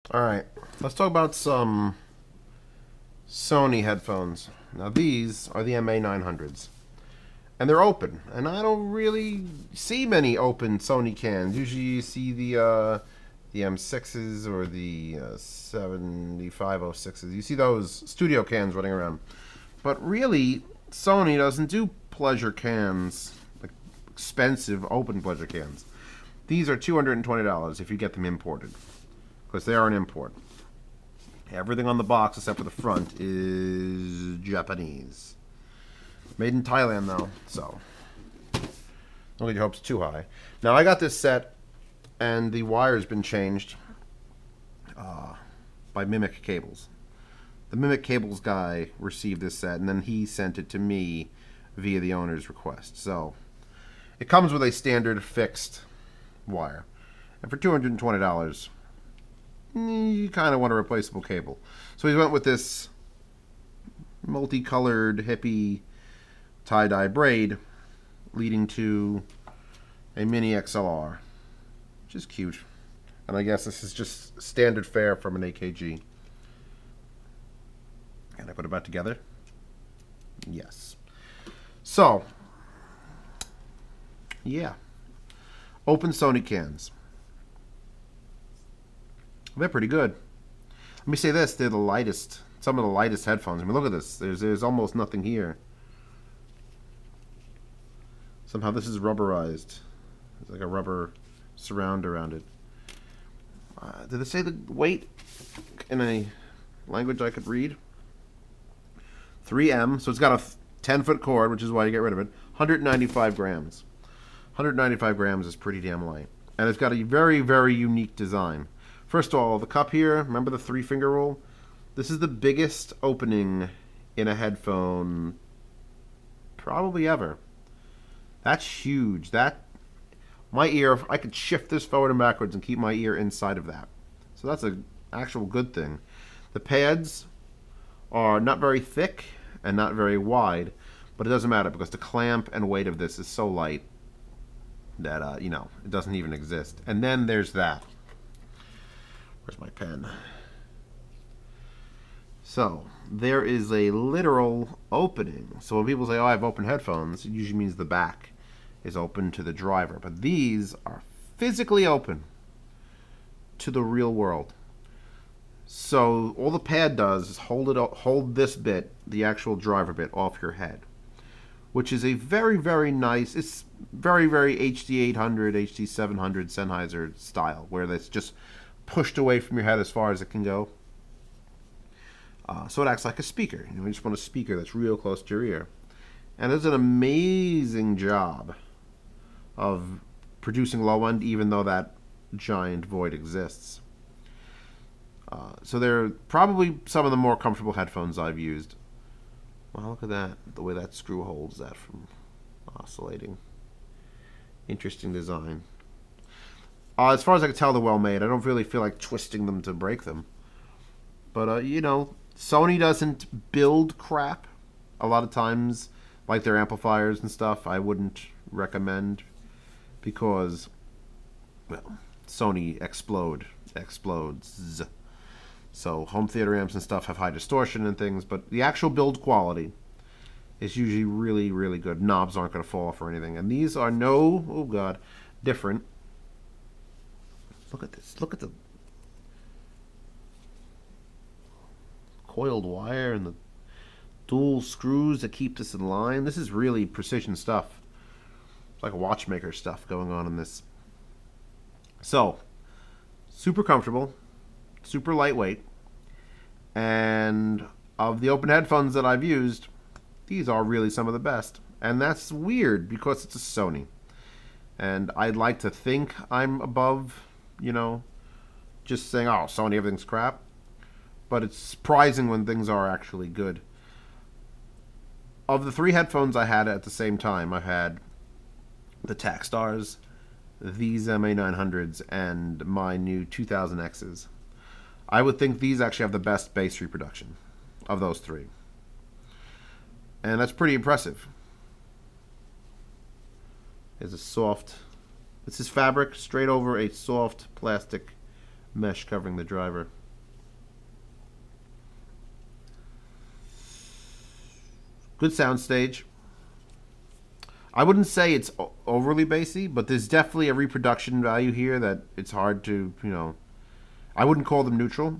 Alright, let's talk about some Sony headphones. Now these are the MA900s. And they're open. And I don't really see many open Sony cans. Usually you see the M6s or the 7506s. You see those studio cans running around. But really, Sony doesn't do pleasure cans, like expensive open pleasure cans. These are $220 if you get them imported, because they are an import. Everything on the box except for the front is Japanese. Made in Thailand though, so don't get your hopes too high. Now I got this set and the wire's been changed by Mimic Cables. The Mimic Cables guy received this set and then he sent it to me via the owner's request. So it comes with a standard fixed wire. And for $220, you kind of want a replaceable cable. So he went with this multicolored hippie tie-dye braid leading to a mini XLR, which is cute. And I guess this is just standard fare from an AKG. Can I put it back together? Yes. So, yeah. Open Sony cans. They're pretty good. Let me say this, they're the lightest, some of the lightest headphones. I mean, look at this. There's almost nothing here. Somehow this is rubberized. There's like a rubber surround around it. Did it say the weight in a language I could read? 3M, so it's got a 10-foot cord, which is why you get rid of it. 195 grams. 195 grams is pretty damn light. And it's got a very, very unique design. First of all, the cup here, remember the 3-finger rule? This is the biggest opening in a headphone probably ever. That's huge. My ear, I could shift this forward and backwards and keep my ear inside of that. So that's an actual good thing. The pads are not very thick and not very wide, but it doesn't matter because the clamp and weight of this is so light that, you know, it doesn't even exist. And then there's that. Where's my pen? So, there is a literal opening. So when people say, oh, I have open headphones, it usually means the back is open to the driver. But these are physically open to the real world. So all the pad does is hold this bit, the actual driver bit, off your head, which is a very, very nice, it's very, very HD800, HD700 Sennheiser style, where it's just pushed away from your head as far as it can go. So it acts like a speaker. You know, you just want a speaker that's real close to your ear. And it does an amazing job of producing low end, even though that giant void exists. So they're probably some of the more comfortable headphones I've used. Wow, look at that. The way that screw holds that from oscillating. Interesting design. As far as I can tell, they're well made. I don't really feel like twisting them to break them. But, you know, Sony doesn't build crap. A lot of times, like their amplifiers and stuff, I wouldn't recommend. Because, well, Sony explodes. So home theater amps and stuff have high distortion and things, but the actual build quality is usually really, really good. Knobs aren't going to fall off or anything. And these are oh god, different. Look at this. Look at the coiled wire and the dual screws that keep this in line. This is really precision stuff. It's like watchmaker stuff going on in this. So, super comfortable, super lightweight, and of the open headphones that I've used, these are really some of the best. And that's weird because it's a Sony. And I'd like to think I'm above, you know, just saying, oh, Sony, everything's crap. But it's surprising when things are actually good. Of the 3 headphones I had at the same time, I had the Tackstars, these MA900s, and my new 2000Xs. I would think these actually have the best bass reproduction of those 3. And that's pretty impressive. It's a soft, this is fabric straight over a soft plastic mesh covering the driver. Good soundstage. I wouldn't say it's overly bassy, but there's definitely a reproduction value here that it's hard to, you know, I wouldn't call them neutral.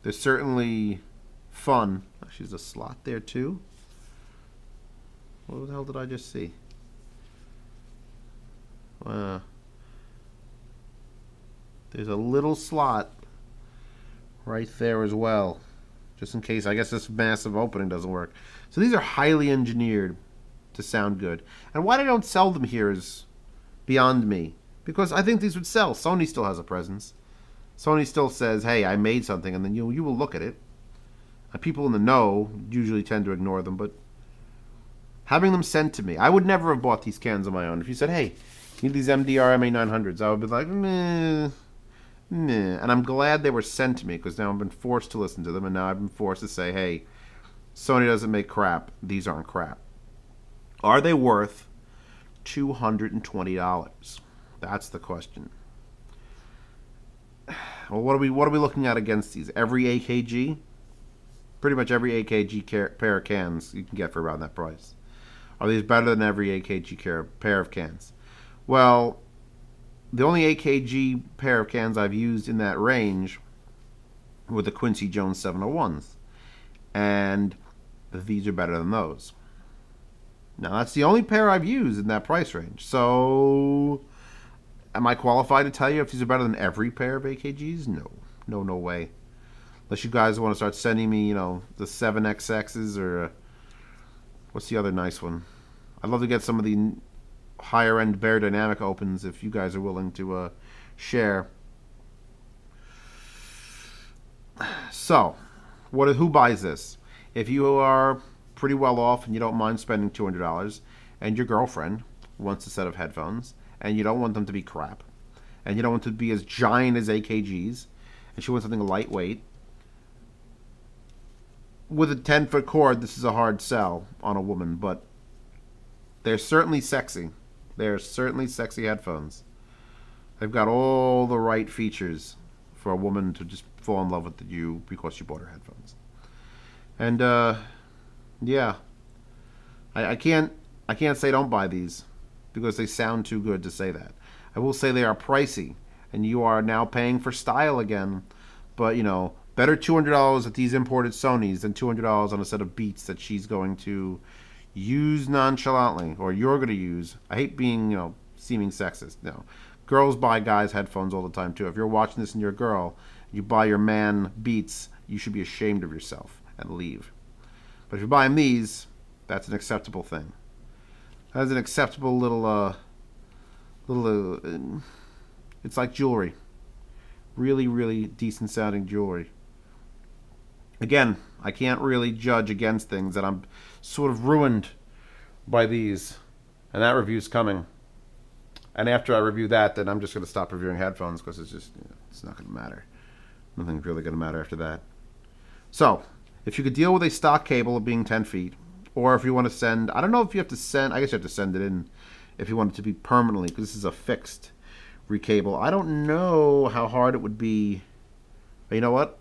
They're certainly fun. Actually, there's a slot there too. What the hell did I just see? There's a little slot right there as well, just in case, I guess, this massive opening doesn't work. So these are highly engineered to sound good. And why they don't sell them here is beyond me, because I think these would sell. Sony still has a presence. Sony still says, hey, I made something, and then you will look at it. And people in the know usually tend to ignore them, but having them sent to me, I would never have bought these cans on my own. If you said, hey, you need these MDR-MA900s, I would be like, meh. And I'm glad they were sent to me, because now I've been forced to listen to them, and now I've been forced to say, hey, Sony doesn't make crap. These aren't crap. Are they worth $220? That's the question. Well, what are we looking at against these? Every AKG? Pretty much every AKG pair of cans you can get for around that price. Are these better than every AKG pair of cans? Well, the only AKG pair of cans I've used in that range were the Quincy Jones 701s. And these are better than those. Now, that's the only pair I've used in that price range. So, am I qualified to tell you if these are better than every pair of AKGs? No. No way. Unless you guys want to start sending me, you know, the 7XXs or what's the other nice one? I'd love to get some of the higher end Bear Dynamic opens if you guys are willing to share. So, who buys this? If you are pretty well off and you don't mind spending $200, and your girlfriend wants a set of headphones, and you don't want them to be crap, and you don't want them to be as giant as AKGs, and she wants something lightweight, with a 10-foot cord, this is a hard sell on a woman, but they're certainly sexy. They're certainly sexy headphones. They've got all the right features for a woman to just fall in love with you because you bought her headphones. And yeah, I can't say don't buy these because they sound too good to say that. I will say they are pricey, and you are now paying for style again. But you know, better $200 at these imported Sonys than $200 on a set of Beats that she's going to use nonchalantly, or you're going to use. I hate being, you know, seeming sexist. No, girls buy guys headphones all the time too. If you're watching this and you're a girl, you buy your man Beats, you should be ashamed of yourself and leave. But if you're buying these, that's an acceptable thing. That's an acceptable little it's like jewelry. Really, really decent sounding jewelry. Again, I can't really judge against things that I'm sort of ruined by these. And that review's coming. And after I review that, then I'm just going to stop reviewing headphones because it's just, you know, it's not going to matter. Nothing's really going to matter after that. So, if you could deal with a stock cable of being 10 feet, or if you want to send, I don't know if you have to send, I guess you have to send it in if you want it to be permanently, because this is a fixed recable. I don't know how hard it would be. But you know what?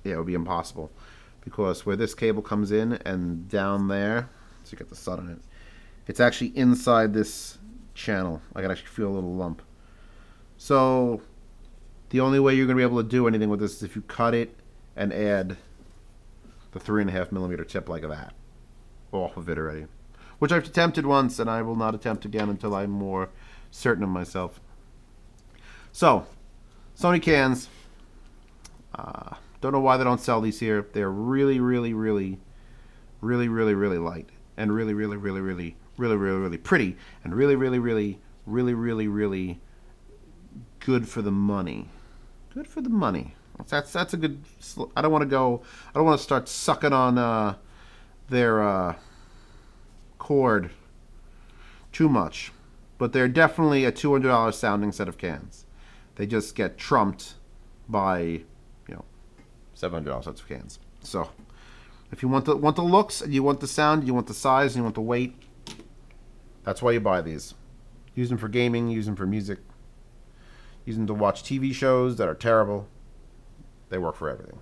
Yeah, it would be impossible. Because where this cable comes in and down there, so you get the sun on it, it's actually inside this channel. I can actually feel a little lump. So the only way you're going to be able to do anything with this is if you cut it and add the 3.5mm tip like that off of it already. Which I've attempted once, and I will not attempt again until I'm more certain of myself. So, Sony cans. Don't know why they don't sell these here. They're really, really, really, really, really, really light, and really, really, really, really, really, really, really pretty, and really, really, really, really, really, really good for the money. Good for the money. That's a good. I don't want to start sucking on their cord too much, but they're definitely a $200 sounding set of cans. They just get trumped by, you know, $700 sets of cans. So if you want the looks, and you want the sound, you want the size, and you want the weight, that's why you buy these. Use them for gaming, use them for music, use them to watch TV shows that are terrible. They work for everything.